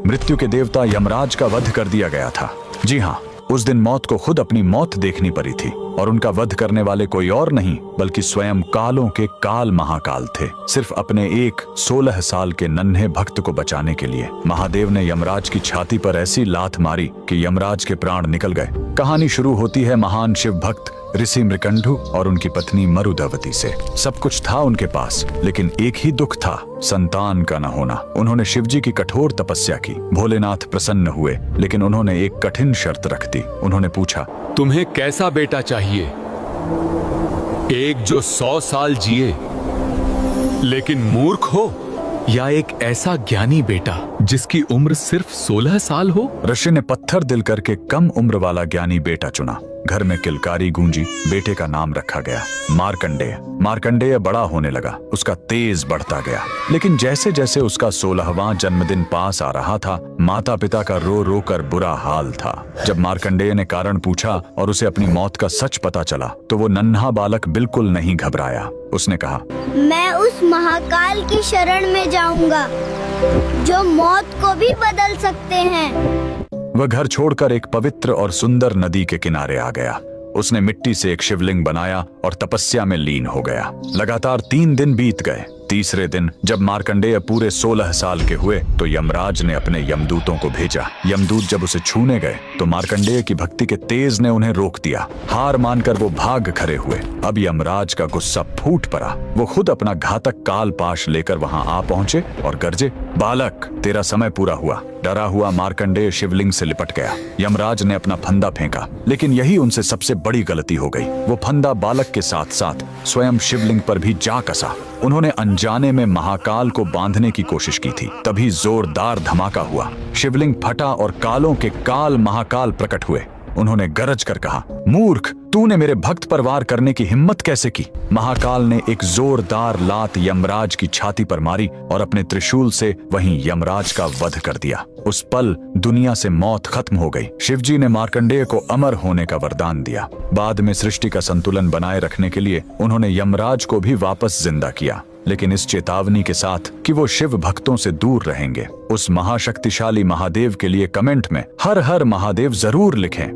मृत्यु के देवता यमराज का वध कर दिया गया था। जी हाँ, उस दिन मौत को खुद अपनी मौत देखनी पड़ी थी और उनका वध करने वाले कोई और नहीं बल्कि स्वयं कालों के काल महाकाल थे। सिर्फ अपने एक 16 साल के नन्हे भक्त को बचाने के लिए महादेव ने यमराज की छाती पर ऐसी लात मारी कि यमराज के प्राण निकल गए। कहानी शुरू होती है महान शिव भक्त ऋषि मृकंडू और उनकी पत्नी मरुदवती से। सब कुछ था उनके पास, लेकिन एक ही दुख था, संतान का न होना। उन्होंने शिवजी की कठोर तपस्या की। भोलेनाथ प्रसन्न हुए, लेकिन उन्होंने एक कठिन शर्त रख दी। उन्होंने पूछा, तुम्हें कैसा बेटा चाहिए? एक जो 100 साल जिए लेकिन मूर्ख हो, या एक ऐसा ज्ञानी बेटा जिसकी उम्र सिर्फ 16 साल हो? ऋषि ने पत्थर दिल करके कम उम्र वाला ज्ञानी बेटा चुना। घर में किलकारी गूंजी। बेटे का नाम रखा गया मार्कंडेय। मार्कंडेय बड़ा होने लगा, उसका तेज बढ़ता गया। लेकिन जैसे जैसे उसका 16वां जन्मदिन पास आ रहा था, माता पिता का रो रो कर बुरा हाल था। जब मार्कंडेय ने कारण पूछा और उसे अपनी मौत का सच पता चला, तो वो नन्हा बालक बिल्कुल नहीं घबराया। उसने कहा, मैं उस महाकाल की शरण में जाऊंगा जो मौत को भी बदल सकते हैं। वह घर छोड़कर एक पवित्र और सुंदर नदी के किनारे आ गया। उसने मिट्टी से एक शिवलिंग बनाया और तपस्या में लीन हो गया। लगातार 3 दिन बीत गए। तीसरे दिन जब मार्कंडेय पूरे 16 साल के हुए, तो यमराज ने अपने यमदूतों को भेजा। यमदूत जब उसे छूने गए, तो मार्कंडेय की भक्ति के तेज ने उन्हें रोक दिया। हार मानकर वो भाग खड़े हुए। अब यमराज का गुस्सा फूट पड़ा। वो खुद अपना घातक काल पाश लेकर वहां आ पहुंचे और गरजे, बालक, तेरा समय पूरा हुआ। डरा हुआ मार्कंडेय शिवलिंग से लिपट गया। यमराज ने अपना फंदा फेंका, लेकिन यही उनसे सबसे बड़ी गलती हो गई। वो फंदा बालक के साथ साथ स्वयं शिवलिंग पर भी जा कसा। उन्होंने अनजाने में महाकाल को बांधने की कोशिश की थी। तभी जोरदार धमाका हुआ। शिवलिंग फटा और कालों के काल महाकाल प्रकट हुए। उन्होंने गरज कर कहा, मूर्ख, तूने मेरे भक्त पर वार करने की हिम्मत कैसे की? महाकाल ने एक जोरदार लात यमराज की छाती पर मारी और अपने त्रिशूल से वहीं यमराज का वध कर दिया। उस पल दुनिया से मौत खत्म हो गई। शिवजी ने मार्कंडेय को अमर होने का वरदान दिया। बाद में सृष्टि का संतुलन बनाए रखने के लिए उन्होंने यमराज को भी वापस जिंदा किया, लेकिन इस चेतावनी के साथ कि वो शिव भक्तों से दूर रहेंगे। उस महाशक्तिशाली महादेव के लिए कमेंट में हर हर महादेव जरूर लिखें।